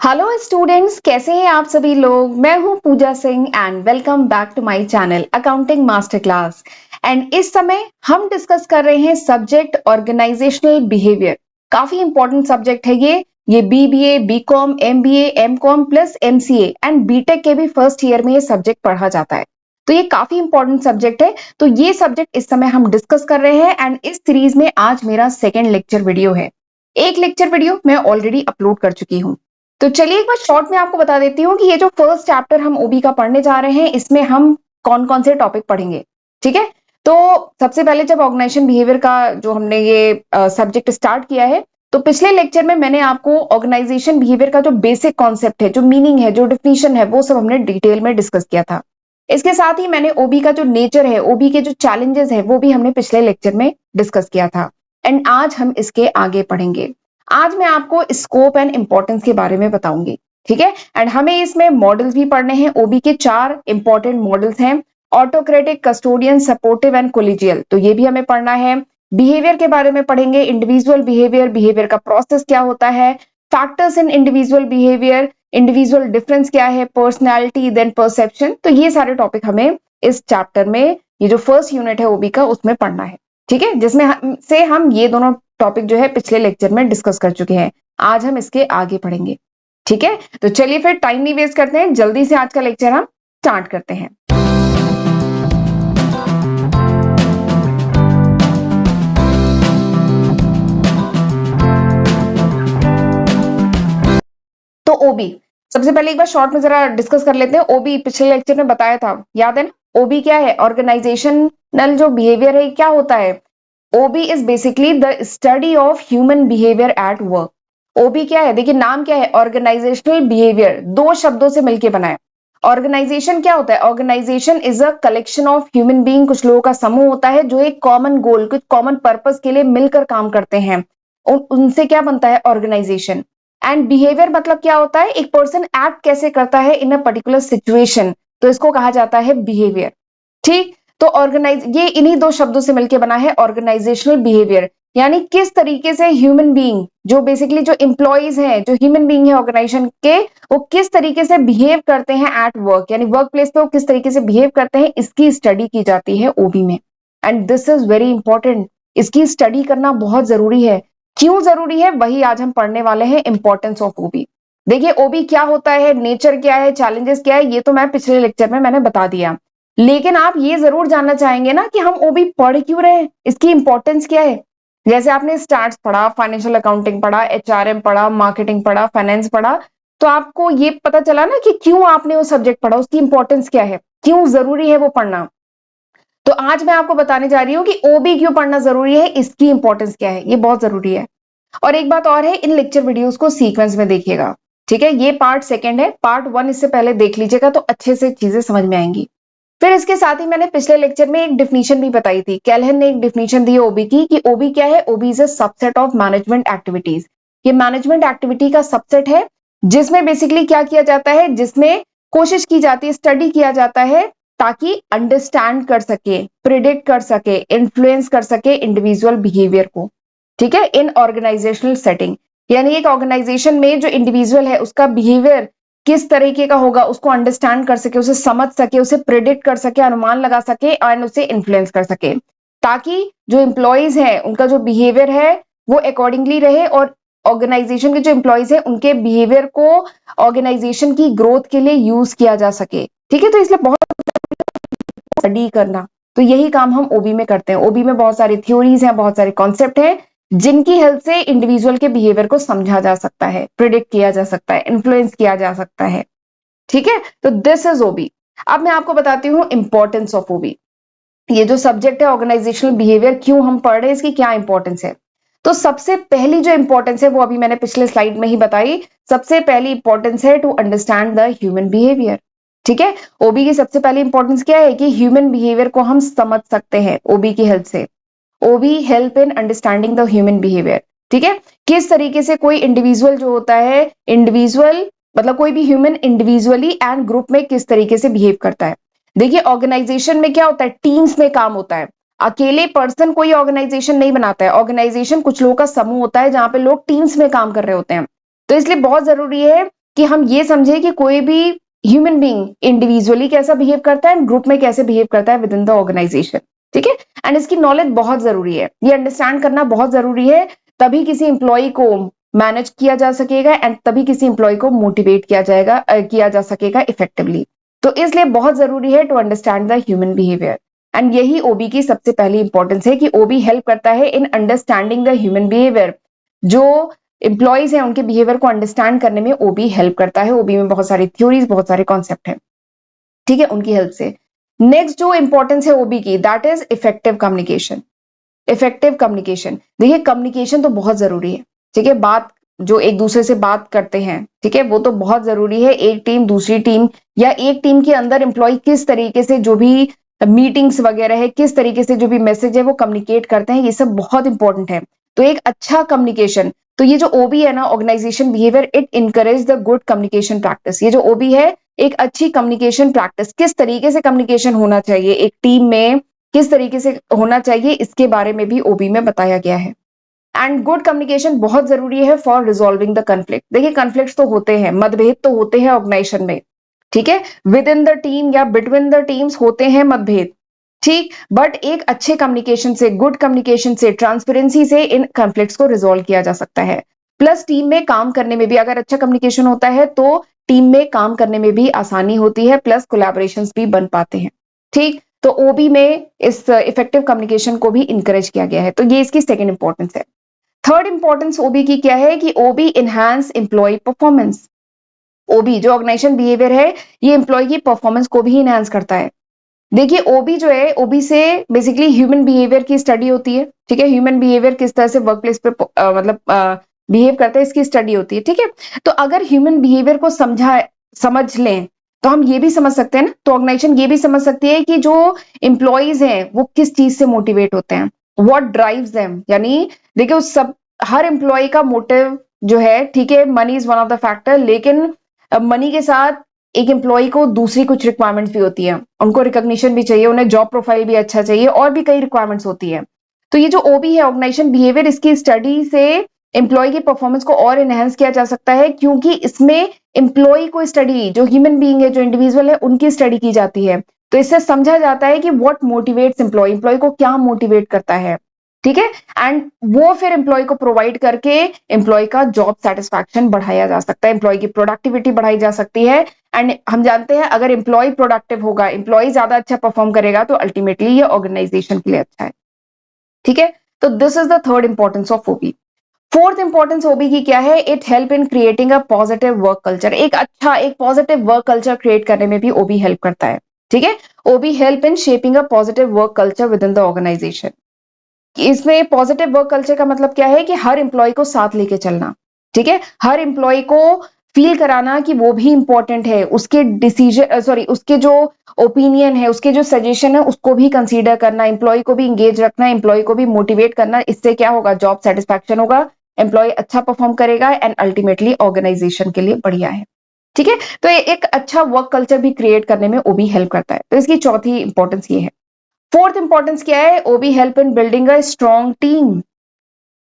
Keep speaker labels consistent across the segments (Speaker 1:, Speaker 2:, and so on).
Speaker 1: Hello students, कैसे हैं आप सभी लोग। मैं हूं Puja Singh and welcome back to my channel accounting master class. And इस समय हम डिस्कस कर रहे हैं सब्जेक्ट ऑर्गेनाइजेशनल बिहेवियर। काफी इंपॉर्टेंट सब्जेक्ट है ये BBA, BCom, MBA, MCom plus MCA and BTech के भी फर्स्ट ईयर में ये सब्जेक्ट पढ़ा जाता है। तो ये काफी इंपॉर्टेंट सब्जेक्ट है। तो ये सब्जेक्ट इस समय हम डिस्कस कर रहे हैं एंड इस सीरीज में आज मेरा सेकेंड लेक्चर वीडियो है। एक लेक्चर वीडियो मैं ऑलरेडी अपलोड कर चुकी हूँ। तो चलिए एक बार शॉर्ट में आपको बता देती हूँ कि ये जो फर्स्ट चैप्टर हम ओबी का पढ़ने जा रहे हैं, इसमें हम कौन कौन से टॉपिक पढ़ेंगे। ठीक है, तो सबसे पहले जब ऑर्गेनाइजेशन बिहेवियर का जो हमने ये सब्जेक्ट स्टार्ट किया है, तो पिछले लेक्चर में मैंने आपको ऑर्गेनाइजेशन बिहेवियर का जो बेसिक कॉन्सेप्ट है, जो मीनिंग है, जो डिफिनीशन है, वो सब हमने डिटेल में डिस्कस किया था। इसके साथ ही मैंने ओबी का जो नेचर है, ओबी के जो चैलेंजेस है, वो भी हमने पिछले लेक्चर में डिस्कस किया था। एंड आज हम इसके आगे पढ़ेंगे। आज मैं आपको स्कोप एंड इंपॉर्टेंस के बारे में बताऊंगी। ठीक है, एंड हमें इसमें मॉडल्स भी पढ़ने हैं। ओबी के 4 इंपॉर्टेंट मॉडल्स हैं: ऑटोक्रेटिक, कस्टोडियन, सपोर्टिव एंड कोलिजियल। तो ये भी हमें पढ़ना है। बिहेवियर के बारे में पढ़ेंगे, इंडिविजुअल बिहेवियर, बिहेवियर का प्रोसेस क्या होता है, factors in individual behaviour, individual difference क्या है, पर्सनैलिटी, देन परसेप्शन। तो ये सारे टॉपिक हमें इस चैप्टर में, ये जो फर्स्ट यूनिट है ओबी का, उसमें पढ़ना है। ठीक है, जिसमें से हम ये दोनों टॉपिक जो है पिछले लेक्चर में डिस्कस कर चुके हैं। आज हम इसके आगे पढ़ेंगे। ठीक है, तो चलिए फिर टाइम नहीं वेस्ट करते हैं, जल्दी से आज का लेक्चर हम स्टार्ट करते हैं। तो ओबी सबसे पहले एक बार शॉर्ट में जरा डिस्कस कर लेते हैं। ओबी पिछले लेक्चर में बताया था, याद है ना। ओबी क्या है? ऑर्गेनाइजेशनल जो बिहेवियर है, क्या होता है? OB is basically the study of human behaviour at work. OB क्या है? देखिए नाम क्या है, ऑर्गेनाइजेशनल बिहेवियर, दो शब्दों से मिलकर बना है। ऑर्गेनाइजेशन क्या होता है? Organisation is a collection of human being, कुछ लोगों का समूह होता है जो एक कॉमन गोल, कुछ कॉमन पर्पस के लिए मिलकर काम करते हैं। उनसे क्या बनता है? ऑर्गेनाइजेशन। एंड बिहेवियर मतलब क्या होता है? एक पर्सन एक्ट कैसे करता है इन अ पर्टिकुलर सिचुएशन, तो इसको कहा जाता है बिहेवियर। ठीक, तो ऑर्गेनाइज, ये इन्हीं दो शब्दों से मिलकर बना है ऑर्गेनाइजेशनल बिहेवियर। यानी किस तरीके से ह्यूमन बीइंग, जो बेसिकली जो एम्प्लॉइज हैं, जो ह्यूमन बीइंग है ऑर्गेनाइजेशन के, वो किस तरीके से बिहेव करते हैं एट वर्क, यानी वर्क प्लेस पे वो किस तरीके से बिहेव करते हैं, इसकी स्टडी की जाती है ओबी में। And this is very important, इसकी स्टडी करना बहुत जरूरी है। क्यों जरूरी है, वही आज हम पढ़ने वाले हैं, इंपॉर्टेंस ऑफ ओबी। देखिए ओबी क्या होता है, नेचर क्या है, चैलेंजेस क्या है, ये तो मैं पिछले लेक्चर में मैंने बता दिया। लेकिन आप ये जरूर जानना चाहेंगे ना कि हम ओबी पढ़ क्यों रहे हैं, इसकी इंपॉर्टेंस क्या है। जैसे आपने स्टार्ट पढ़ा, फाइनेंशियल अकाउंटिंग पढ़ा, एचआरएम पढ़ा, मार्केटिंग पढ़ा, फाइनेंस पढ़ा, तो आपको ये पता चला ना कि क्यों आपने वो सब्जेक्ट पढ़ा, उसकी इंपॉर्टेंस क्या है, क्यों जरूरी है वो पढ़ना। तो आज मैं आपको बताने जा रही हूँ कि ओबी क्यों पढ़ना जरूरी है, इसकी इंपॉर्टेंस क्या है, ये बहुत जरूरी है। और एक बात और है, इन लेक्चर वीडियोस को सीक्वेंस में देखिएगा। ठीक है, ये पार्ट सेकंड है, पार्ट 1 इससे पहले देख लीजिएगा तो अच्छे से चीजें समझ में आएंगी। फिर इसके साथ ही मैंने पिछले लेक्चर में एक डिफिनीशन भी बताई थी। कैल्हन ने एक डिफिनीशन दी ओबी की, कि ओबी क्या है? OB is a subset of management activities. ये मैनेजमेंट एक्टिविटी का सबसेट है, जिसमें बेसिकली क्या किया जाता है, जिसमें कोशिश की जाती है, स्टडी किया जाता है, ताकि अंडरस्टैंड कर सके, प्रिडिक्ट कर सके, इन्फ्लुएंस कर सके इंडिविजुअल बिहेवियर को। ठीक है, इन ऑर्गेनाइजेशनल सेटिंग, यानी एक ऑर्गेनाइजेशन में जो इंडिविजुअल है उसका बिहेवियर किस तरीके का होगा, उसको अंडरस्टैंड कर सके, उसे समझ सके, उसे प्रिडिक्ट कर सके, अनुमान लगा सके एंड उसे इन्फ्लुएंस कर सके, ताकि जो एम्प्लॉइज हैं उनका जो बिहेवियर है वो अकॉर्डिंगली रहे, और ऑर्गेनाइजेशन के जो एम्प्लॉइज हैं उनके बिहेवियर को ऑर्गेनाइजेशन की ग्रोथ के लिए यूज किया जा सके। ठीक है, तो इसलिए बहुत स्टडी करना, तो यही काम हम ओबी में करते हैं। ओबी में बहुत सारी थ्योरीज हैं, बहुत सारे कॉन्सेप्ट हैं, जिनकी हेल्प से इंडिविजुअल के बिहेवियर को समझा जा सकता है, प्रिडिक्ट किया जा सकता है, इन्फ्लुएंस किया जा सकता है। ठीक है, तो दिस इज ओबी। अब मैं आपको बताती हूँ इंपॉर्टेंस ऑफ ओबी। ये जो सब्जेक्ट है ऑर्गेनाइजेशनल बिहेवियर, क्यों हम पढ़ रहे हैं, इसकी क्या इंपॉर्टेंस है। तो सबसे पहली जो इंपॉर्टेंस है वो अभी मैंने पिछले स्लाइड में ही बताई। सबसे पहली इंपॉर्टेंस है to understand the human behaviour. ठीक है, ओबी की सबसे पहली इंपॉर्टेंस क्या है, कि ह्यूमन बिहेवियर को हम समझ सकते हैं ओबी की हेल्प से। OB help in understanding the human behaviour. ठीक है, किस तरीके से कोई इंडिविजुअल जो होता है, इंडिविजुअल मतलब कोई भी ह्यूमन इंडिविजुअली एंड ग्रुप में किस तरीके से बिहेव करता है। देखिए ऑर्गेनाइजेशन में क्या होता है, टीम्स में काम होता है। अकेले पर्सन कोई ऑर्गेनाइजेशन नहीं बनाता है। ऑर्गेनाइजेशन कुछ लोगों का समूह होता है, जहां पे लोग टीम्स में काम कर रहे होते हैं। तो इसलिए बहुत जरूरी है कि हम ये समझे कि कोई भी ह्यूमन बीइंग इंडिविजुअली कैसा बिहेव करता है एंड ग्रुप में कैसे बिहेव करता है विद इन द ऑर्गेनाइजेशन। ठीक है, एंड इसकी नॉलेज बहुत जरूरी है, ये अंडरस्टैंड करना बहुत जरूरी है, तभी किसी इंप्लॉय को मैनेज किया जा सकेगा एंड तभी किसी इंप्लॉय को मोटिवेट किया जा सकेगा इफेक्टिवली। तो इसलिए बहुत जरूरी है to understand the human behaviour, and यही ओबी की सबसे पहली इंपॉर्टेंस है कि ओबी हेल्प करता है इन अंडरस्टैंडिंग द ह्यूमन बिहेवियर। जो एम्प्लॉयज हैं उनके बिहेवियर को अंडरस्टैंड करने में ओबी हेल्प करता है। ओबी में बहुत सारी थ्योरीज, बहुत सारे कॉन्सेप्ट हैं, ठीक है, उनकी हेल्प से। नेक्स्ट जो इंपॉर्टेंस है ओबी की, that is effective communication. Effective communication, देखिए कम्युनिकेशन तो बहुत जरूरी है, ठीक है, बात जो एक दूसरे से बात करते हैं, ठीक है, वो तो बहुत जरूरी है। एक टीम दूसरी टीम या एक टीम के अंदर एम्प्लॉय किस तरीके से जो भी मीटिंग्स वगैरह है, किस तरीके से जो भी मैसेज है वो कम्युनिकेट करते हैं, ये सब बहुत इंपॉर्टेंट है। तो एक अच्छा कम्युनिकेशन, तो ये जो ओबी है ना, organisation behaviour, it encourage the good communication practice. ये जो ओबी है, एक अच्छी कम्युनिकेशन प्रैक्टिस, किस तरीके से कम्युनिकेशन होना चाहिए एक टीम में, किस तरीके से होना चाहिए, इसके बारे में भी ओबी में बताया गया है। एंड गुड कम्युनिकेशन बहुत जरूरी है फॉर रिजॉल्विंग द कन्फ्लिक्ट। देखिए कन्फ्लिक्ट तो होते हैं, मतभेद तो होते हैं ऑर्गेनाइजेशन में, ठीक है, विद इन द टीम या बिटवीन द टीम्स होते हैं मतभेद, ठीक, बट एक अच्छे कम्युनिकेशन से, गुड कम्युनिकेशन से, ट्रांसपेरेंसी से इन कन्फ्लिक्ट्स को रिजॉल्व किया जा सकता है। प्लस टीम में काम करने में भी अगर अच्छा कम्युनिकेशन होता है तो टीम में काम करने में भी आसानी होती है, प्लस कोलैबोरेशंस भी बन पाते हैं, ठीक। तो ओबी में इस इफेक्टिव कम्युनिकेशन को भी इंकरेज किया गया है, तो ये इसकी सेकेंड इंपॉर्टेंस है। थर्ड इंपॉर्टेंस ओबी की क्या है कि ओबी इनहांस एम्प्लॉय परफॉर्मेंस। ओबी जो ऑर्गेनाइजेशन बिहेवियर है, ये एम्प्लॉय की परफॉर्मेंस को भी इनहांस करता है। देखिए ओबी जो है, ओबी से बेसिकली ह्यूमन बिहेवियर की स्टडी होती है, ठीक है, ह्यूमन बिहेवियर किस तरह से वर्क प्लेस पे मतलब बिहेव करते हैं, इसकी स्टडी होती है, ठीक है। तो अगर ह्यूमन बिहेवियर को समझ लें तो हम ये भी समझ सकते हैं ना, तो ऑर्गेनाइजेशन ये भी समझ सकती है कि जो एम्प्लॉयज हैं वो किस चीज से मोटिवेट होते हैं, व्हाट ड्राइव्स देम, यानी देखिए उस सब, हर एम्प्लॉय का मोटिव जो है, ठीक है, money is one of the factor, लेकिन मनी के साथ एक एम्प्लॉय को दूसरी कुछ रिक्वायरमेंट्स भी होती है, उनको रिकॉग्निशन भी चाहिए, उन्हें जॉब प्रोफाइल भी अच्छा चाहिए, और भी कई रिक्वायरमेंट्स होती है। तो ये जो ओबी है, ऑर्गेनाइजेशन बिहेवियर, इसकी स्टडी से एम्प्लॉय की परफॉर्मेंस को और एनहेंस किया जा सकता है, क्योंकि इसमें एम्प्लॉय को स्टडी, जो ह्यूमन बीइंग है, जो इंडिविजुअल है, उनकी स्टडी की जाती है। तो इससे समझा जाता है कि व्हाट मोटिवेट्स एम्प्लॉय, एम्प्लॉय को क्या मोटिवेट करता है, ठीक है, एंड वो फिर एम्प्लॉय को प्रोवाइड करके एम्प्लॉय का जॉब सेटिस्फैक्शन बढ़ाया जा सकता है, एम्प्लॉय की प्रोडक्टिविटी बढ़ाई जा सकती है। एंड हम जानते हैं अगर एम्प्लॉय प्रोडक्टिव होगा, एम्प्लॉय ज्यादा अच्छा परफॉर्म करेगा, तो अल्टीमेटली ये ऑर्गेनाइजेशन के लिए अच्छा है, ठीक है। तो this is the third importance of OB. Fourth importance OB की क्या है, it help in creating a positive work culture. एक अच्छा, एक पॉजिटिव वर्क कल्चर क्रिएट करने में भी ओबी हेल्प करता है, ठीक है। OB help in shaping a positive work culture within the organisation. इसमें पॉजिटिव वर्क कल्चर का मतलब क्या है कि हर एम्प्लॉय को साथ लेके चलना, ठीक है, हर एम्प्लॉय को फील कराना कि वो भी इंपॉर्टेंट है, उसके डिसीजन, सॉरी, उसके जो ओपिनियन है, उसके जो सजेशन है, उसको भी कंसीडर करना, एम्प्लॉय को भी इंगेज रखना, एम्प्लॉय को भी मोटिवेट करना। इससे क्या होगा, जॉब सेटिस्फैक्शन होगा, एम्प्लॉय अच्छा परफॉर्म करेगा, एंड अल्टीमेटली ऑर्गेनाइजेशन के लिए बढ़िया है, ठीक है। तो ये एक अच्छा वर्क कल्चर भी क्रिएट करने में ओबी हेल्प करता है, तो इसकी चौथी इंपॉर्टेंस ये है। फोर्थ इंपॉर्टेंस क्या है, OB help in building a strong team.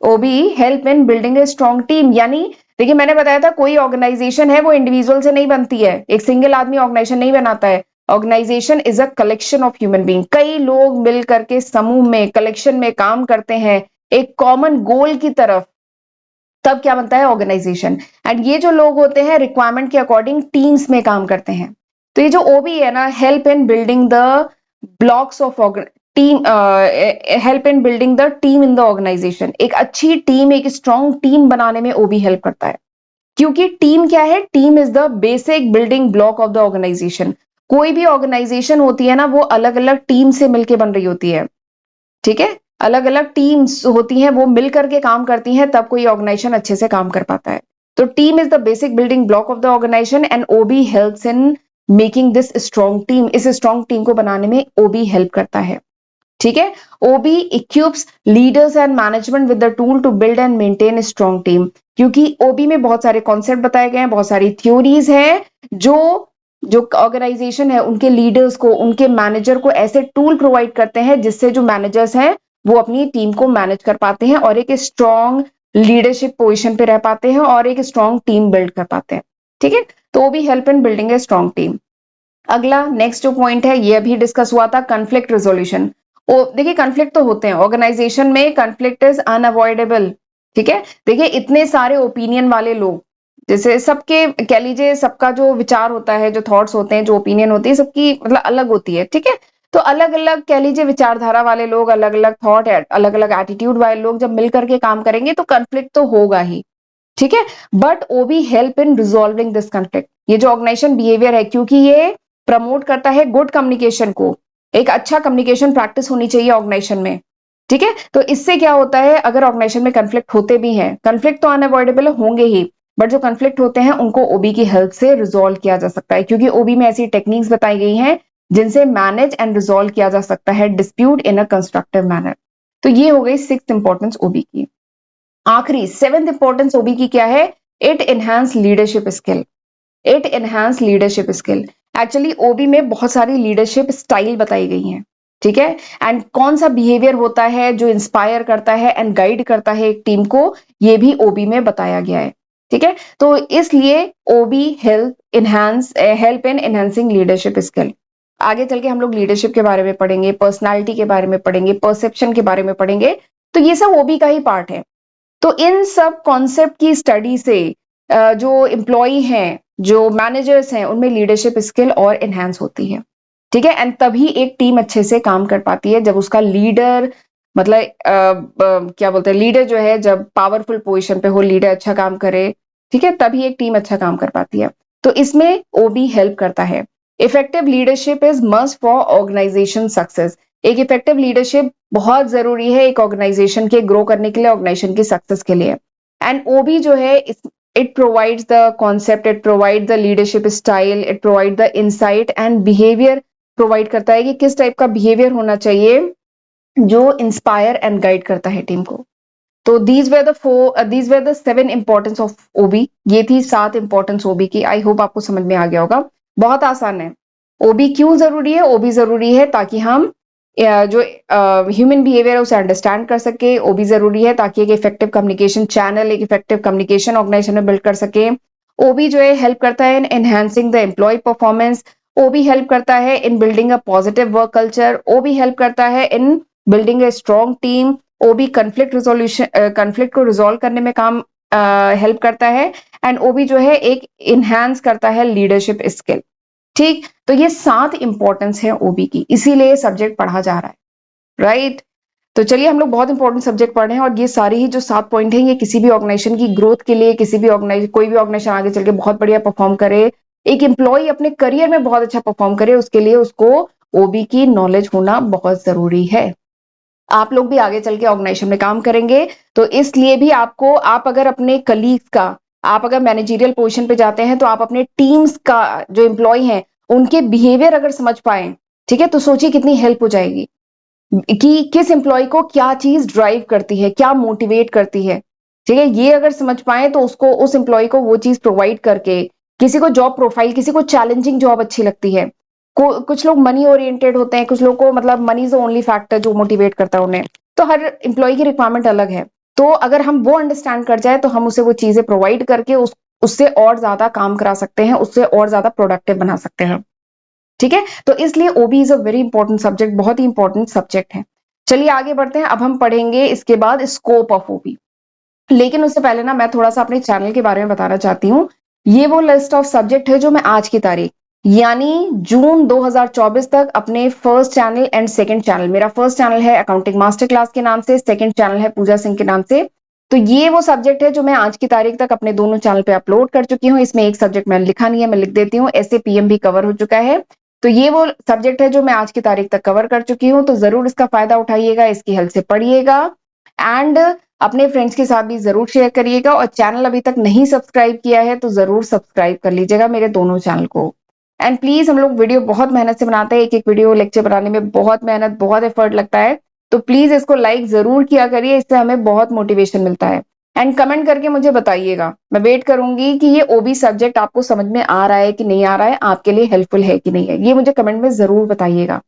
Speaker 1: OB help in building a strong team, यानी देखिए मैंने बताया था कोई ऑर्गेनाइजेशन है वो इंडिविजुअल से नहीं बनती है, एक सिंगल आदमी ऑर्गेनाइजेशन नहीं बनाता है। Organisation is a collection of human being, कई लोग मिल करके समूह में, कलेक्शन में काम करते हैं एक कॉमन गोल की तरफ, तब क्या बनता है, ऑर्गेनाइजेशन। एंड ये जो लोग होते हैं रिक्वायरमेंट के अकॉर्डिंग टीम्स में काम करते हैं। तो ये जो ओबी है ना, help in building the blocks of team, help in building the team in the organisation. एक अच्छी टीम, एक स्ट्रॉन्ग टीम बनाने में ओबी हेल्प करता है, क्योंकि टीम क्या है, team is the basic building block of the organisation. कोई भी ऑर्गेनाइजेशन होती है ना, वो अलग अलग टीम से मिलकर बन रही होती है, ठीक है, अलग अलग टीम्स होती हैं, वो मिल करके काम करती हैं, तब कोई ऑर्गेनाइजेशन अच्छे से काम कर पाता है। तो team is the basic building block of the organisation, and OB helps in making this strong team. इस स्ट्रॉन्ग टीम को बनाने में ओबी हेल्प करता है, ठीक है। OB equips leaders and management with the tool to build and maintain strong team, क्योंकि OB में बहुत सारे कॉन्सेप्ट बताए गए हैं, बहुत सारी थ्योरीज हैं, जो जो ऑर्गेनाइजेशन है उनके लीडर्स को, उनके मैनेजर को ऐसे टूल प्रोवाइड करते हैं जिससे जो मैनेजर्स हैं वो अपनी टीम को मैनेज कर पाते हैं और एक स्ट्रॉन्ग लीडरशिप पोजीशन पे रह पाते हैं और एक स्ट्रॉन्ग टीम बिल्ड कर पाते हैं। ठीक है, तो वो भी help in building a strong team. अगला नेक्स्ट जो पॉइंट है ये अभी डिस्कस हुआ था, कन्फ्लिक्ट रिजोल्यूशन। ओ देखिए कन्फ्लिक्ट तो होते हैं ऑर्गेनाइजेशन में, कन्फ्लिक्ट इज अनअवॉइडेबल। ठीक है, देखिए इतने सारे ओपिनियन वाले लोग, जैसे सबके कह लीजिए सबका जो विचार होता है, जो थॉट्स होते हैं, जो ओपिनियन होती है सबकी मतलब अलग होती है। ठीक है, तो अलग अलग कह लीजिए विचारधारा वाले लोग, अलग अलग थॉट, अलग अलग एटीट्यूड वाले लोग जब मिलकर के काम करेंगे तो कन्फ्लिक्ट तो होगा ही। ठीक है, but OB help in resolving this conflict. ये जो ऑर्गेनाइजेशन बिहेवियर है, क्योंकि ये प्रमोट करता है गुड कम्युनिकेशन को, एक अच्छा कम्युनिकेशन प्रैक्टिस होनी चाहिए ऑर्गेनाइजेशन में। ठीक है, तो इससे क्या होता है, अगर ऑर्गेनाइजेशन में कन्फ्लिक्ट होते भी हैं, कन्फ्लिक्ट तो अनअवॉइडेबल होंगे ही, बट जो कन्फ्लिक्ट होते हैं उनको ओबी की हेल्प से रिजॉल्व किया जा सकता है, क्योंकि ओबी में ऐसी टेक्निक्स बताई गई हैं जिनसे मैनेज एंड रिजॉल्व किया जा सकता है dispute in a constructive manner. तो ये हो गई सिक्स्थ इंपॉर्टेंस ओबी की। आखिरी सेवेंथ इंपॉर्टेंस ओबी की क्या है, it enhance leadership skill. It enhance leadership skill. Actually OB में बहुत सारी लीडरशिप स्टाइल बताई गई हैं। ठीक है, एंड कौन सा बिहेवियर होता है जो इंस्पायर करता है एंड गाइड करता है एक टीम को, ये भी ओबी में बताया गया है। ठीक है, तो इसलिए OB help in enhancing leadership skill. आगे चल के हम लोग लीडरशिप के बारे में पढ़ेंगे, पर्सनालिटी के बारे में पढ़ेंगे, परसेप्शन के बारे में पढ़ेंगे, तो ये सब ओबी का ही पार्ट है। तो इन सब कॉन्सेप्ट की स्टडी से जो एम्प्लॉय हैं, जो मैनेजर्स हैं, उनमें लीडरशिप स्किल और एनहांस होती है। ठीक है, एंड तभी एक टीम अच्छे से काम कर पाती है जब उसका लीडर मतलब क्या बोलते हैं, लीडर जो है जब पावरफुल पोजीशन पे हो, लीडर अच्छा काम करे, ठीक है, तभी एक टीम अच्छा काम कर पाती है। तो इसमें ओबी हेल्प करता है। Effective leadership is must for organisation success. एक इफेक्टिव लीडरशिप बहुत जरूरी है एक ऑर्गेनाइजेशन के ग्रो करने के लिए, ऑर्गेनाइजेशन की सक्सेस के लिए। एंड ओबी जो है it provides the concept, it provide the leadership style, it provide the insight and behaviour, provide करता है कि किस टाइप का बिहेवियर होना चाहिए जो इंस्पायर एंड गाइड करता है टीम को। तो these were the seven importance of OB. ये थी 7 इंपॉर्टेंस ओबी की। आई होप आपको समझ में आ गया होगा, बहुत आसान है। ओबी क्यों जरूरी है, ओबी जरूरी है ताकि हम जो ह्यूमन बिहेवियर है उसे अंडरस्टैंड कर सके। ओबी जरूरी है ताकि एक इफेक्टिव कम्युनिकेशन चैनल, एक इफेक्टिव कम्युनिकेशन ऑर्गेनाइजेशन में बिल्ड कर सके। ओबी जो है हेल्प करता है in enhancing the employ performance. OB help करता है in building a positive work culture. OB help करता है in building a strong team. OB conflict को रिजोल्व करने में काम हेल्प करता है। एंड ओबी जो है एक इनहेंस करता है लीडरशिप स्किल। ठीक, तो ये 7 इंपॉर्टेंस है ओबी की, इसीलिए सब्जेक्ट पढ़ा जा रहा है, राइट। तो चलिए हम लोग बहुत इंपॉर्टेंट सब्जेक्ट पढ़ रहे हैं, और ये सारी ही जो 7 पॉइंट हैं ये किसी भी ऑर्गेनाइजेशन की ग्रोथ के लिए, किसी भी ऑर्गेनाइजेशन, कोई भी ऑर्गेनाइजेशन आगे चल के बहुत बढ़िया परफॉर्म करे, एक एम्प्लॉय अपने करियर में बहुत अच्छा परफॉर्म करे, उसके लिए उसको ओबी की नॉलेज होना बहुत जरूरी है। आप लोग भी आगे चल के ऑर्गेनाइजेशन में काम करेंगे, तो इसलिए भी आपको, आप अगर अपने कलीग्स का, आप अगर मैनेजरियल पोजीशन पे जाते हैं तो आप अपने टीम्स का जो एम्प्लॉय हैं उनके बिहेवियर अगर समझ पाए, ठीक है, तो सोचिए कितनी हेल्प हो जाएगी कि किस एम्प्लॉय को क्या चीज ड्राइव करती है, क्या मोटिवेट करती है। ठीक है, ये अगर समझ पाए तो उसको, उस एम्प्लॉय को वो चीज प्रोवाइड करके, किसी को जॉब प्रोफाइल, किसी को चैलेंजिंग जॉब अच्छी लगती है, कुछ लोग मनी ओरिएंटेड होते हैं, कुछ लोग को मतलब मनी इज ओनली फैक्टर जो मोटिवेट करता है उन्हें। तो हर एम्प्लॉय की रिक्वायरमेंट अलग है। तो अगर हम वो अंडरस्टैंड कर जाए तो हम उसे वो चीजें प्रोवाइड करके उससे और ज्यादा काम करा सकते हैं, उससे और ज्यादा प्रोडक्टिव बना सकते हैं। ठीक है, तो इसलिए OB is a very important subject, बहुत ही इंपॉर्टेंट सब्जेक्ट है। चलिए आगे बढ़ते हैं, अब हम पढ़ेंगे इसके बाद स्कोप ऑफ ओबी। लेकिन उससे पहले ना मैं थोड़ा सा अपने चैनल के बारे में बताना चाहती हूँ। ये वो लिस्ट ऑफ सब्जेक्ट है जो मैं आज की तारीख यानी जून 2024 तक अपने first channel and second channel, मेरा फर्स्ट चैनल है अकाउंटिंग मास्टर क्लास के नाम से, सेकंड चैनल है पूजा सिंह के नाम से। तो ये वो सब्जेक्ट है जो मैं आज की तारीख तक अपने दोनों चैनल पे अपलोड कर चुकी हूँ। इसमें एक सब्जेक्ट मैंने लिखा नहीं है, मैं लिख देती हूँ, ऐसे पीएम भी कवर हो चुका है। तो ये वो सब्जेक्ट है जो मैं आज की तारीख तक कवर कर चुकी हूँ, तो जरूर इसका फायदा उठाइएगा, इसकी हेल्प से पढ़िएगा, एंड अपने फ्रेंड्स के साथ भी जरूर शेयर करिएगा। और चैनल अभी तक नहीं सब्सक्राइब किया है तो जरूर सब्सक्राइब कर लीजिएगा मेरे दोनों चैनल को। एंड प्लीज, हम लोग वीडियो बहुत मेहनत से बनाते हैं, एक एक वीडियो लेक्चर बनाने में बहुत मेहनत, बहुत एफर्ट लगता है। तो प्लीज इसको लाइक जरूर किया करिए, इससे हमें बहुत मोटिवेशन मिलता है। एंड कमेंट करके मुझे बताइएगा, मैं वेट करूंगी कि ये ओबी सब्जेक्ट आपको समझ में आ रहा है कि नहीं आ रहा है, आपके लिए हेल्पफुल है कि नहीं है, ये मुझे कमेंट में जरूर बताइएगा।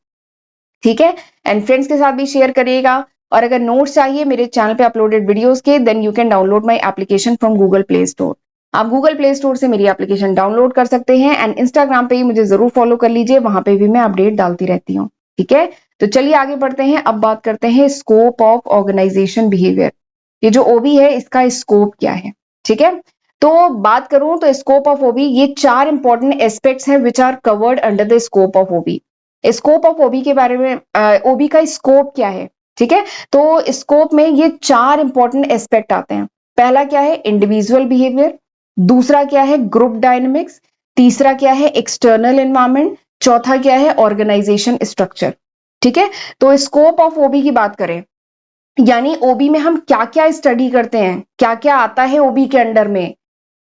Speaker 1: ठीक है, एंड फ्रेंड्स के साथ भी शेयर करिएगा। और अगर नोट्स चाहिए मेरे चैनल पे अपलोडेड वीडियोस के, then you can download my application from Google Play Store. आप गूगल प्ले स्टोर से मेरी एप्लीकेशन डाउनलोड कर सकते हैं एंड इंस्टाग्राम पे ही मुझे जरूर फॉलो कर लीजिए, वहां पे भी मैं अपडेट डालती रहती हूँ। ठीक है, तो चलिए आगे बढ़ते हैं। अब बात करते हैं स्कोप ऑफ ऑर्गेनाइजेशन बिहेवियर। ये जो ओबी है इसका स्कोप क्या है? ठीक है, तो बात करूं तो स्कोप ऑफ ओबी, ये 4 इंपॉर्टेंट एस्पेक्ट्स हैं which are covered under the scope of OB. Scope of OB के बारे में, ओबी का स्कोप क्या है? ठीक है, तो स्कोप में ये 4 इंपॉर्टेंट एस्पेक्ट आते हैं। पहला क्या है? Individual behaviour. दूसरा क्या है? Group dynamics. तीसरा क्या है? External environment. चौथा क्या है? Organisation structure. ठीक है, तो स्कोप ऑफ ओबी की बात करें, यानी ओबी में हम क्या क्या स्टडी करते हैं, क्या क्या आता है ओबी के अंडर में,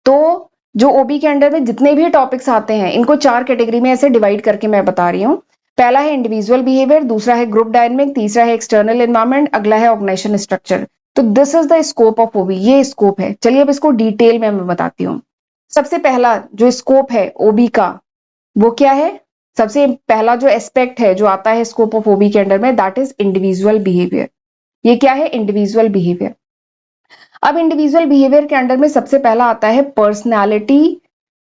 Speaker 1: तो जो ओबी के अंडर में जितने भी टॉपिक्स आते हैं इनको 4 कैटेगरी में ऐसे डिवाइड करके मैं बता रही हूँ। पहला है इंडिविजुअल बिहेवियर, दूसरा है ग्रुप डायनेमिक, तीसरा है एक्सटर्नल एनवायरमेंट, अगला है ऑर्गेनाइजेशन स्ट्रक्चर। तो this is the scope of OB, ये स्कोप है। चलिए अब इसको डिटेल में मैं बताती हूँ। सबसे पहला जो स्कोप है ओबी का वो क्या है? सबसे पहला जो एस्पेक्ट है जो आता है स्कोप ऑफ ओबी के अंडर में, दैट इज इंडिविजुअल बिहेवियर। ये क्या है? Individual behaviour. अब इंडिविजुअल बिहेवियर के अंडर में सबसे पहला आता है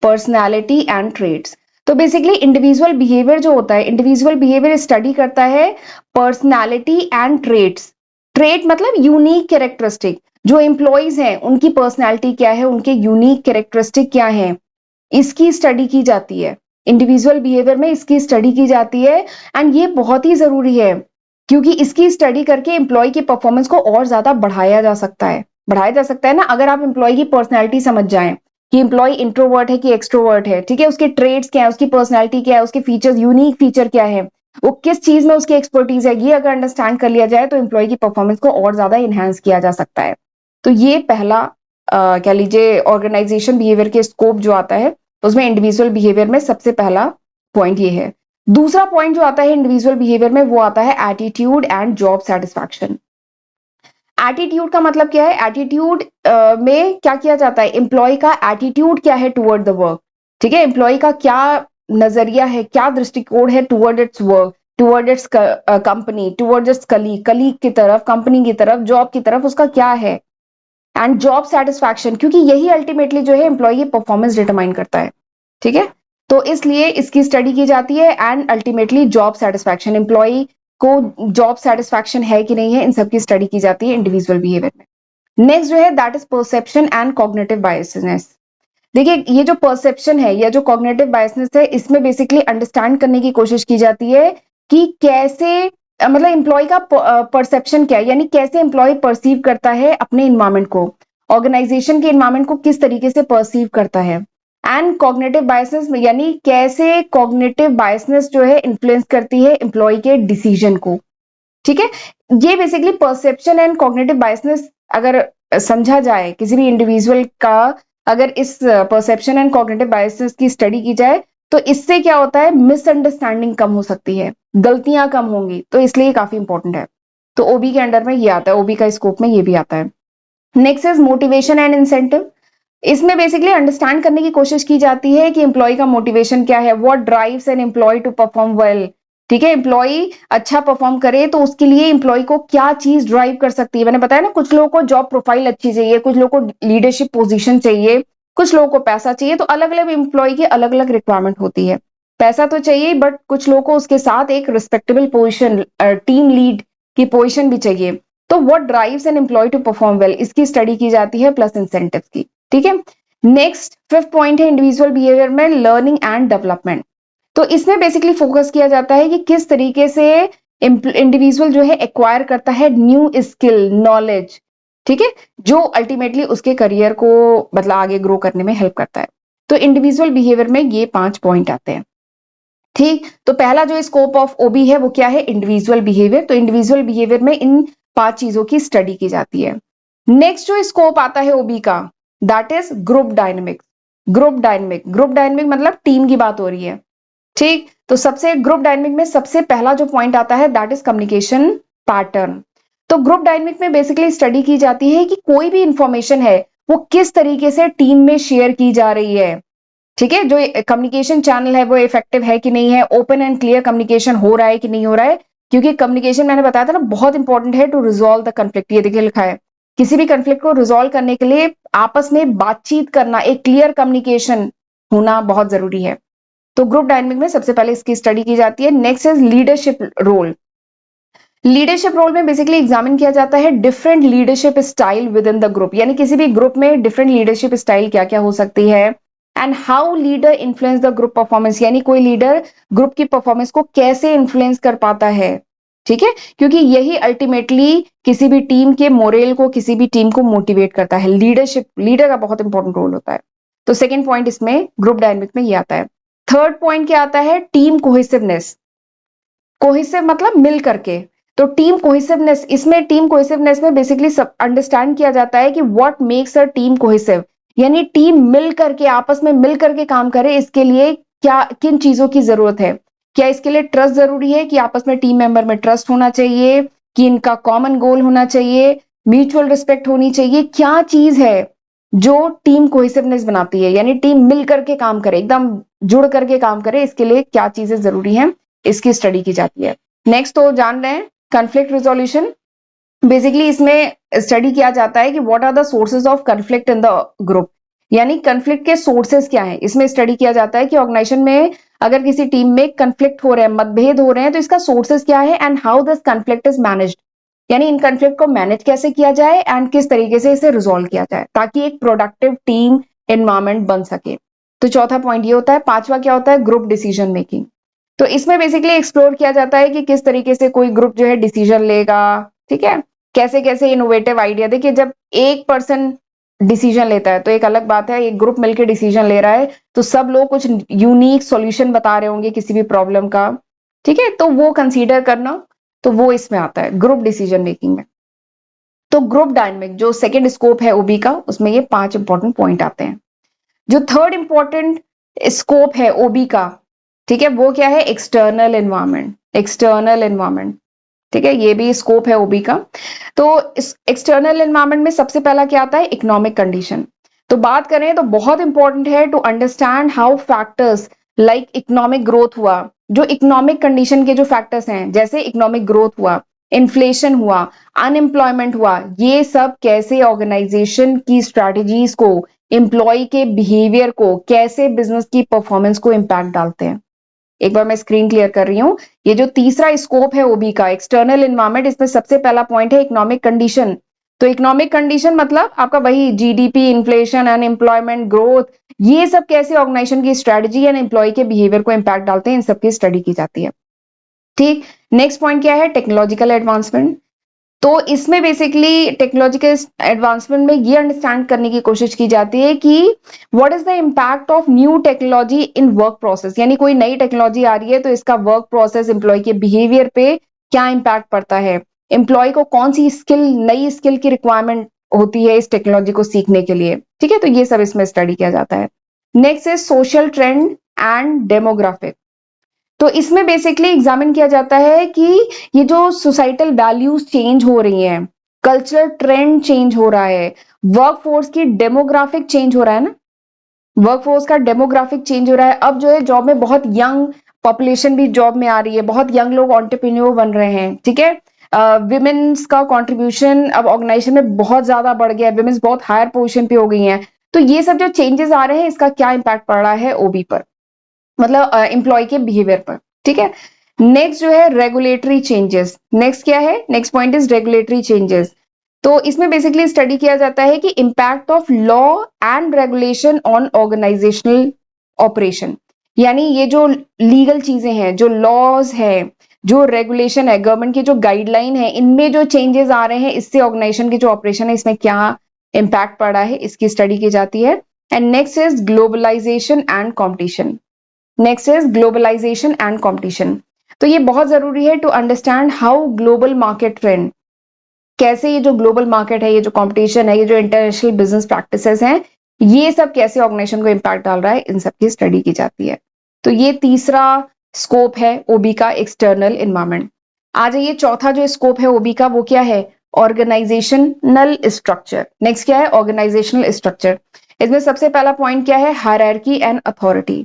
Speaker 1: पर्सनालिटी एंड ट्रेड्स। तो बेसिकली इंडिविजुअल बिहेवियर जो होता है, इंडिविजुअल बिहेवियर स्टडी करता है पर्सनालिटी एंड ट्रेड्स। ट्रेड मतलब यूनिक कैरेक्टरिस्टिक, जो एम्प्लॉइज हैं उनकी पर्सनालिटी क्या है, उनके यूनिक कैरेक्टरिस्टिक क्या है, इसकी स्टडी की जाती है। इंडिविजुअल बिहेवियर में इसकी स्टडी की जाती है एंड ये बहुत ही जरूरी है क्योंकि इसकी स्टडी करके एम्प्लॉय की परफॉर्मेंस को और ज्यादा बढ़ाया जा सकता है ना, अगर आप एम्प्लॉय की पर्सनैलिटी समझ जाएं कि एम्प्लॉय इंट्रोवर्ट है कि एक्सट्रोवर्ट है। ठीक है, उसके ट्रेड्स क्या है, उसकी पर्सनैलिटी क्या है, उसके फीचर्स, यूनिक फीचर क्या है, वो किस चीज में उसकी एक्सपर्टीज है, ये अगर अंडरस्टैंड कर लिया जाए तो एम्प्लॉय की परफॉर्मेंस को और ज्यादा इनहेंस किया जा सकता है। तो ये पहला कह लीजिए ऑर्गेनाइजेशन बिहेवियर के स्कोप जो आता है उसमें इंडिविजुअल बिहेवियर में सबसे पहला पॉइंट ये है। दूसरा पॉइंट जो आता है इंडिविजुअल बिहेवियर में वो आता है attitude and job satisfaction. Attitude का मतलब क्या है? एटीट्यूड में क्या किया जाता है, एम्प्लॉय का एटीट्यूड क्या है टुवर्ड द वर्क। ठीक है, एम्प्लॉय का क्या नजरिया है, क्या दृष्टिकोण है toward it's work, toward it's company, toward it's colleague की तरफ, कंपनी की तरफ, जॉब की तरफ उसका क्या है। एंड जॉब सेटिस्फैक्शन, क्योंकि यही अल्टीमेटली जो है एम्प्लॉय की परफॉर्मेंस डिटरमाइन करता है। ठीक है, तो इसलिए इसकी स्टडी की जाती है and ultimately job satisfaction, employee को जॉब सेटिस्फैक्शन है कि नहीं है, इन सब की स्टडी की जाती है इंडिविजुअल बिहेवियर में। नेक्स्ट जो है that is perception and cognitive biasness. देखिए ये जो परसेप्शन है या जो कॉग्निटिव बायसनेस है, इसमें बेसिकली अंडरस्टैंड करने की कोशिश की जाती है कि कैसे मतलब एम्प्लॉय का परसेप्शन क्या है, यानी कैसे एम्प्लॉय परसीव करता है अपने इन्वायरमेंट को, ऑर्गेनाइजेशन के इन्वायरमेंट को किस तरीके से परसीव करता है। एंड कॉग्निटिव बायसनेस यानी कैसे कॉग्निटिव बायसनेस जो है इन्फ्लुएंस करती है एम्प्लॉय के डिसीजन को। ठीक है, ये basically perception and cognitive biasness अगर समझा जाए किसी भी इंडिविजुअल का, अगर इस परसेप्शन एंड कॉग्निटिव बायसेस की स्टडी की जाए तो इससे क्या होता है, मिसअंडरस्टैंडिंग कम हो सकती है, गलतियां कम होंगी, तो इसलिए काफी इंपॉर्टेंट है। तो ओबी के अंडर में ये आता है, ओबी का स्कोप में ये भी आता है। Next is motivation and incentive. इसमें बेसिकली अंडरस्टैंड करने की कोशिश की जाती है कि एम्प्लॉय का मोटिवेशन क्या है, what drives an employee to perform well. ठीक है, एम्प्लॉय अच्छा परफॉर्म करे तो उसके लिए एम्प्लॉय को क्या चीज ड्राइव कर सकती है। मैंने बताया ना, कुछ लोगों को जॉब प्रोफाइल अच्छी चाहिए, कुछ लोगों को लीडरशिप पोजीशन चाहिए, कुछ लोगों को पैसा चाहिए, तो अलग अलग एम्प्लॉय की अलग अलग रिक्वायरमेंट होती है। पैसा तो चाहिए बट कुछ लोगों को उसके साथ एक रिस्पेक्टेबल पोजिशन, टीम लीड की पोजिशन भी चाहिए। तो what drives an employee to perform well, इसकी स्टडी की जाती है, प्लस इंसेंटिव की। ठीक है, नेक्स्ट फिफ्थ पॉइंट है इंडिविजुअल बिहेवियर में लर्निंग एंड डेवलपमेंट। तो इसमें बेसिकली फोकस किया जाता है कि किस तरीके से इंडिविजुअल जो है एक्वायर करता है न्यू स्किल, नॉलेज। ठीक है, जो अल्टीमेटली उसके करियर को मतलब आगे ग्रो करने में हेल्प करता है। तो इंडिविजुअल बिहेवियर में ये 5 पॉइंट आते हैं। ठीक, तो पहला जो स्कोप ऑफ ओबी है वो क्या है, इंडिविजुअल बिहेवियर। तो इंडिविजुअल बिहेवियर में इन 5 चीजों की स्टडी की जाती है। नेक्स्ट जो स्कोप आता है ओबी का, that is group dynamics. Group dynamic मतलब टीम की बात हो रही है। ठीक, तो सबसे ग्रुप डायनेमिक में सबसे पहला जो पॉइंट आता है दैट इज कम्युनिकेशन पैटर्न। तो ग्रुप डायनेमिक में बेसिकली स्टडी की जाती है कि कोई भी इंफॉर्मेशन है वो किस तरीके से टीम में शेयर की जा रही है। ठीक है, जो कम्युनिकेशन चैनल है वो इफेक्टिव है कि नहीं है, ओपन एंड क्लियर कम्युनिकेशन हो रहा है कि नहीं हो रहा है, क्योंकि कम्युनिकेशन मैंने बताया था ना बहुत इंपॉर्टेंट है टू रिजॉल्व द कंफ्लिक्ट। ये देखिए लिखा है किसी भी कंफ्लिक्ट को रिजॉल्व करने के लिए आपस में बातचीत करना, एक क्लियर कम्युनिकेशन होना बहुत जरूरी है। तो ग्रुप डायनेमिक में सबसे पहले इसकी स्टडी की जाती है। Next is leadership role. Leadership role में बेसिकली एग्जामिन किया जाता है different leadership style within the group, यानी किसी भी ग्रुप में डिफरेंट लीडरशिप स्टाइल क्या क्या हो सकती है, and how leader influence the group performance, यानी कोई लीडर ग्रुप की परफॉर्मेंस को कैसे इन्फ्लुएंस कर पाता है। ठीक है, क्योंकि यही अल्टीमेटली किसी भी टीम के मोरल को, किसी भी टीम को मोटिवेट करता है। लीडरशिप, लीडर का बहुत इंपॉर्टेंट रोल होता है। तो सेकेंड पॉइंट इसमें ग्रुप डायनेमिक में ये आता है। थर्ड पॉइंट क्या आता है, टीम कोहेसिवनेस। कोहेसिव मतलब मिल करके, तो टीम कोहेसिवनेस, इसमें टीम कोहेसिवनेस में बेसिकली सब अंडरस्टैंड किया जाता है कि what makes a team cohesive, यानी टीम मिल करके, आपस में मिल करके काम करे, इसके लिए क्या किन चीजों की जरूरत है। क्या इसके लिए ट्रस्ट जरूरी है, कि आपस में टीम मेंबर में ट्रस्ट होना चाहिए, कि इनका कॉमन गोल होना चाहिए, म्यूचुअल रिस्पेक्ट होनी चाहिए, क्या चीज है जो टीम कोहेसिवनेस बनाती है, यानी टीम मिल करके काम करे, एकदम जुड़ करके काम करे, इसके लिए क्या चीजें जरूरी हैं, इसकी स्टडी की जाती है। नेक्स्ट तो जान रहे हैं कॉन्फ्लिक्ट रिजोल्यूशन। बेसिकली इसमें स्टडी किया जाता है कि what are the sources of conflict in the group, यानी कॉन्फ्लिक्ट के सोर्सेज क्या हैं। इसमें स्टडी किया जाता है कि ऑर्गेनाइजेशन में अगर किसी टीम में कॉन्फ्लिक्ट हो रहे हैं, मतभेद हो रहे हैं, तो इसका सोर्सेज क्या है, and how this conflict is managed, यानी इन कॉन्फ्लिक्ट को मैनेज कैसे किया जाए एंड किस तरीके से इसे रिजोल्व किया जाए, ताकि एक प्रोडक्टिव टीम एनवायरमेंट बन सके। तो चौथा पॉइंट ये होता है। पांचवा क्या होता है, ग्रुप डिसीजन मेकिंग। तो इसमें बेसिकली एक्सप्लोर किया जाता है कि किस तरीके से कोई ग्रुप जो है डिसीजन लेगा। ठीक है, कैसे कैसे इनोवेटिव आइडिया, देखिए जब एक पर्सन डिसीजन लेता है तो एक अलग बात है, एक ग्रुप मिलकर डिसीजन ले रहा है तो सब लोग कुछ यूनिक सॉल्यूशन बता रहे होंगे किसी भी प्रॉब्लम का। ठीक है, तो वो कंसीडर करना, तो वो इसमें आता है ग्रुप डिसीजन मेकिंग में। तो ग्रुप डायनेमिक जो सेकेंड स्कोप है ओबी का, उसमें ये 5 इंपॉर्टेंट पॉइंट आते हैं। जो थर्ड इंपॉर्टेंट स्कोप है ओबी का, ठीक है, वो क्या है, एक्सटर्नल एनवायरमेंट। एक्सटर्नल एनवायरमेंट, ठीक है, ये भी स्कोप है ओबी का। तो इस एक्सटर्नल एनवायरमेंट में सबसे पहला क्या आता है, इकोनॉमिक कंडीशन। तो बात करें तो बहुत इंपॉर्टेंट है to understand how factors like economic growth हुआ, जो इकोनॉमिक कंडीशन के जो फैक्टर्स हैं, जैसे इकोनॉमिक ग्रोथ हुआ, इन्फ्लेशन हुआ, अनएम्प्लॉयमेंट हुआ, ये सब कैसे ऑर्गेनाइजेशन की स्ट्रैटेजीज को, एम्प्लॉय के बिहेवियर को, कैसे बिजनेस की परफॉर्मेंस को इंपैक्ट डालते हैं। एक बार मैं स्क्रीन क्लियर कर रही हूं। ये जो तीसरा स्कोप है ओबी का, एक्सटर्नल एनवायरमेंट, इसमें सबसे पहला पॉइंट है इकोनॉमिक कंडीशन। तो इकोनॉमिक कंडीशन मतलब आपका वही जीडीपी, इन्फ्लेशन, अनएम्प्लॉयमेंट, ग्रोथ, ये सब कैसे ऑर्गेनाइजेशन की स्ट्रेटजी एंड एम्प्लॉय के बिहेवियर को इंपैक्ट डालते हैं, इन सबकी स्टडी की जाती है। ठीक, नेक्स्ट पॉइंट क्या है, टेक्नोलॉजिकल एडवांसमेंट। तो इसमें बेसिकली टेक्नोलॉजिकल एडवांसमेंट में ये अंडरस्टैंड करने की कोशिश की जाती है कि what is the impact of new technology in work process, यानी कोई नई टेक्नोलॉजी आ रही है तो इसका वर्क प्रोसेस, एम्प्लॉय के बिहेवियर पे क्या इंपैक्ट पड़ता है, एम्प्लॉय को कौन सी स्किल, नई स्किल की रिक्वायरमेंट होती है इस टेक्नोलॉजी को सीखने के लिए। ठीक है, तो ये सब इसमें स्टडी किया जाता है। Next is social trend and demographic. तो इसमें बेसिकली एग्जामिन किया जाता है कि ये जो सोसाइटल वैल्यूज चेंज हो रही हैं, कल्चरल ट्रेंड चेंज हो रहा है, वर्कफोर्स की डेमोग्राफिक चेंज हो रहा है ना, वर्कफोर्स का डेमोग्राफिक चेंज हो रहा है। अब जो है जॉब में बहुत यंग पॉपुलेशन भी जॉब में आ रही है, बहुत यंग लोग एंटरप्रेन्योर बन रहे हैं। ठीक है, विमेन्स का कंट्रीब्यूशन अब ऑर्गेनाइजेशन में बहुत ज्यादा बढ़ गया है, विमेन्स बहुत हायर पोजीशन पे हो गई हैं। तो ये सब जो चेंजेस आ रहे हैं, इसका क्या इंपैक्ट पड़ रहा है ओबी पर, मतलब एम्प्लॉय के बिहेवियर पर। ठीक है, नेक्स्ट जो है रेगुलेटरी चेंजेस। नेक्स्ट क्या है, next point is regulatory changes. तो इसमें बेसिकली स्टडी किया जाता है कि impact of law and regulation on organisational operation, यानी ये जो लीगल चीजें हैं, जो लॉज है, जो रेगुलेशन है, गवर्नमेंट की जो गाइडलाइन है, इनमें जो चेंजेस आ रहे हैं, इससे ऑर्गेनाइजेशन की जो ऑपरेशन है इसमें क्या इम्पैक्ट पड़ा है, इसकी स्टडी की जाती है। And next is globalisation and competition. Next is globalisation and competition. तो ये बहुत जरूरी है to understand how global market trend, कैसे ये जो ग्लोबल मार्केट है, ये जो कंपटीशन है, ये जो इंटरनेशनल बिजनेस प्रैक्टिसेस हैं, ये सब कैसे ऑर्गेनाइजेशन को इंपैक्ट डाल रहा है, इन सब की स्टडी की जाती है। तो ये तीसरा स्कोप है ओबी का, एक्सटर्नल एनवायरमेंट। आ जाइए चौथा जो स्कोप है ओबी का, वो क्या है, ऑर्गेनाइजेशनल स्ट्रक्चर। नेक्स्ट क्या है, ऑर्गेनाइजेशनल स्ट्रक्चर। इसमें सबसे पहला पॉइंट क्या है, हायरार्की एंड अथॉरिटी।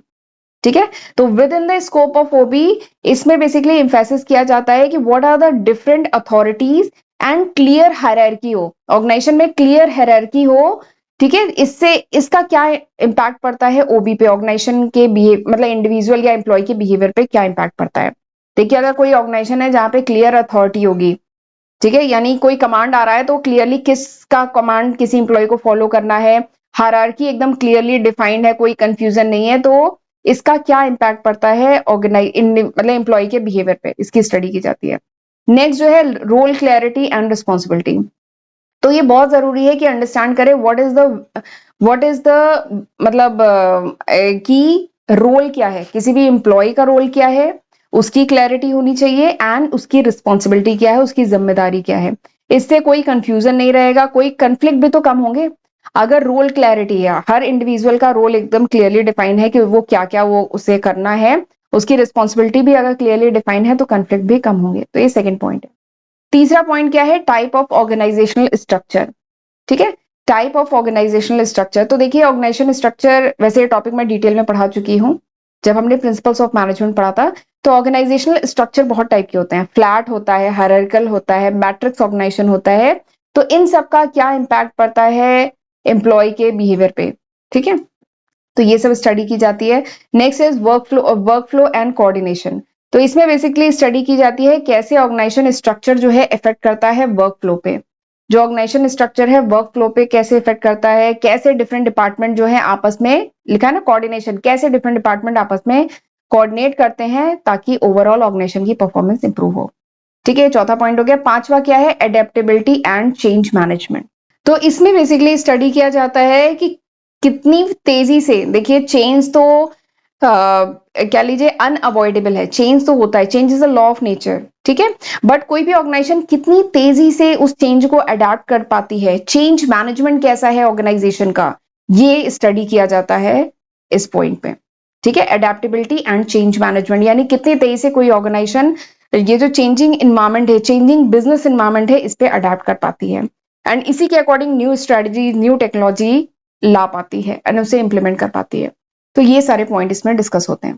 Speaker 1: ठीक है, तो within the scope of OB इसमें बेसिकली एम्फेसिस किया जाता है कि what are the different authorities and clear hierarchy हो, ऑर्गेनाइजेशन में क्लियर हायरार्की हो, ठीक है। इससे इसका क्या इम्पैक्ट पड़ता है ओबी पे, ऑर्गेनाइजेशन के बिहेव मतलब इंडिविजुअल या एम्प्लॉय के बिहेवियर पे क्या इम्पैक्ट पड़ता है। देखिए अगर कोई ऑर्गेनाइजेशन है जहां पे क्लियर अथॉरिटी होगी, ठीक है, यानी कोई कमांड आ रहा है तो क्लियरली किसका कमांड किसी इंप्लॉय को फॉलो करना है, हायरार्की एकदम क्लियरली डिफाइंड है, कोई कंफ्यूजन नहीं है, तो इसका क्या इम्पैक्ट पड़ता है मतलब एम्प्लॉय के बिहेवियर पे, इसकी स्टडी की जाती है। नेक्स्ट जो है रोल क्लैरिटी एंड रिस्पॉन्सिबिलिटी। तो ये बहुत जरूरी है कि अंडरस्टैंड करें व्हाट इज द मतलब कि रोल क्या है, किसी भी एम्प्लॉय का रोल क्या है, उसकी क्लैरिटी होनी चाहिए, एंड उसकी रिस्पॉन्सिबिलिटी क्या है, उसकी जिम्मेदारी क्या है। इससे कोई कंफ्यूजन नहीं रहेगा, कोई कंफ्लिक्ट भी तो कम होंगे। अगर रोल क्लैरिटी है, हर इंडिविजुअल का रोल एकदम क्लियरली डिफाइन है कि वो क्या क्या वो उसे करना है, उसकी रिस्पॉन्सिबिलिटी भी अगर क्लियरली डिफाइन है, तो कंफ्लिक्ट भी कम होंगे। तो ये सेकंड पॉइंट है। तीसरा पॉइंट क्या है, टाइप ऑफ ऑर्गेनाइजेशनल स्ट्रक्चर, ठीक है। टाइप ऑफ ऑर्गेनाइजेशनल स्ट्रक्चर, तो देखिए ऑर्गेनाइजेशन स्ट्रक्चर वैसे टॉपिक मैं डिटेल में पढ़ा चुकी हूँ जब हमने प्रिंसिपल्स ऑफ मैनेजमेंट पढ़ा था। तो ऑर्गेनाइजेशनल स्ट्रक्चर बहुत टाइप के होते हैं, फ्लैट होता है, हायरार्किकल होता है, मैट्रिक्स ऑर्गेनाइजेशन होता है। तो इन सब का क्या इम्पैक्ट पड़ता है एम्प्लॉय के बिहेवियर पे, ठीक है, तो ये सब स्टडी की जाती है। Next is work flow and coordination. तो इसमें बेसिकली स्टडी की जाती है कैसे ऑर्गेनाइजेशन स्ट्रक्चर जो है इफेक्ट करता है वर्क फ्लो पे, जो ऑर्गेनाइजेशन स्ट्रक्चर है वर्क फ्लो पे कैसे इफेक्ट करता है, कैसे डिफरेंट डिपार्टमेंट जो है आपस में, लिखा है ना कोऑर्डिनेशन, कैसे डिफरेंट डिपार्टमेंट आपस में कोऑर्डिनेट करते हैं ताकि ओवरऑल ऑर्गेनाइजेशन की परफॉर्मेंस इंप्रूव हो, ठीक है। चौथा पॉइंट हो गया। पांचवा क्या है, एडेप्टेबिलिटी एंड चेंज मैनेजमेंट। तो इसमें बेसिकली स्टडी किया जाता है कि कितनी तेजी से, देखिए चेंज तो क्या लीजिए अनअवॉइडेबल है, चेंज तो होता है, change is a law of nature, ठीक है। बट कोई भी ऑर्गेनाइजेशन कितनी तेजी से उस चेंज को अडेप्ट कर पाती है, चेंज मैनेजमेंट कैसा है ऑर्गेनाइजेशन का, ये स्टडी किया जाता है इस पॉइंट पे, ठीक है। अडेप्टेबिलिटी एंड चेंज मैनेजमेंट, यानी कितनी तेजी से कोई ऑर्गेनाइजेशन ये जो चेंजिंग इन्वायरमेंट है, चेंजिंग बिजनेस इन्वायरमेंट है, इस पे अडेप्ट कर पाती है, एंड इसी के according new strategy new technology ला पाती है एंड उसे इंप्लीमेंट कर पाती है। तो ये सारे पॉइंट इसमें डिस्कस होते हैं,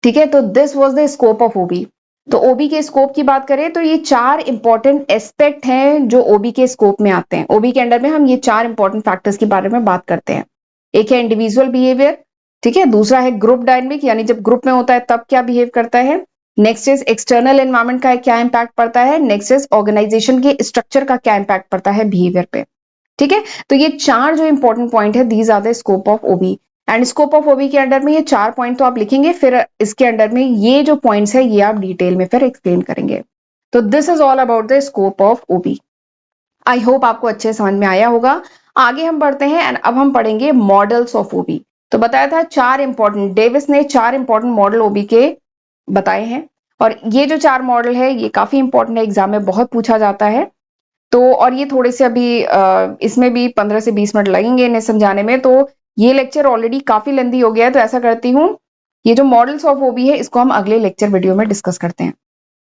Speaker 1: ठीक है। तो this was the scope of OB. तो ओबी के स्कोप की बात करें तो ये चार इंपॉर्टेंट एस्पेक्ट हैं जो ओबी के स्कोप में आते हैं। ओबी के अंडर में हम ये चार इंपॉर्टेंट फैक्टर्स के बारे में बात करते हैं। एक है इंडिविजुअल बिहेवियर, ठीक है, दूसरा है ग्रुप डायनेमिक, यानी जब ग्रुप में होता है तब क्या बिहेव करता है, नेक्स्ट इज एक्सटर्नल एनवायरमेंट का क्या इंपैक्ट पड़ता है, नेक्स्ट इज ऑर्गेनाइजेशन के स्ट्रक्चर का क्या इंपैक्ट पड़ता है बिहेवियर पे, ठीक है। तो ये चार जो इंपॉर्टेंट पॉइंट है, these are the scope of OB, and scope of OB के अंडर में ये चार पॉइंट तो आप लिखेंगे, फिर इसके अंडर में ये जो पॉइंट्स है ये आप डिटेल में फिर एक्सप्लेन करेंगे। तो this is all about the scope of OB. I hope आपको अच्छे समझ में आया होगा। आगे हम बढ़ते हैं एंड अब हम पढ़ेंगे मॉडल्स ऑफ ओबी। तो बताया था चार इंपॉर्टेंट, डेविस ने चार इंपॉर्टेंट मॉडल ओबी के बताए हैं, और ये जो चार मॉडल है ये काफी इंपॉर्टेंट है, एग्जाम में बहुत पूछा जाता है। तो और ये थोड़े से अभी इसमें भी 15 से 20 मिनट लगेंगे इन्हें समझाने में, तो ये लेक्चर ऑलरेडी काफी लेंदी हो गया है, तो ऐसा करती हूँ ये जो मॉडल्स ऑफ ओबी है इसको हम अगले लेक्चर वीडियो में डिस्कस करते हैं,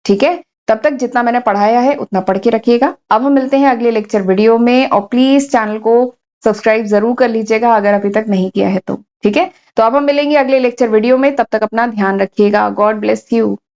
Speaker 1: ठीक है। तब तक जितना मैंने पढ़ाया है उतना पढ़ के रखिएगा। अब हम मिलते हैं अगले लेक्चर वीडियो में, और प्लीज चैनल को सब्सक्राइब जरूर कर लीजिएगा अगर अभी तक नहीं किया है तो, ठीक है। तो अब हम मिलेंगे अगले लेक्चर वीडियो में, तब तक अपना ध्यान रखिएगा। God bless you.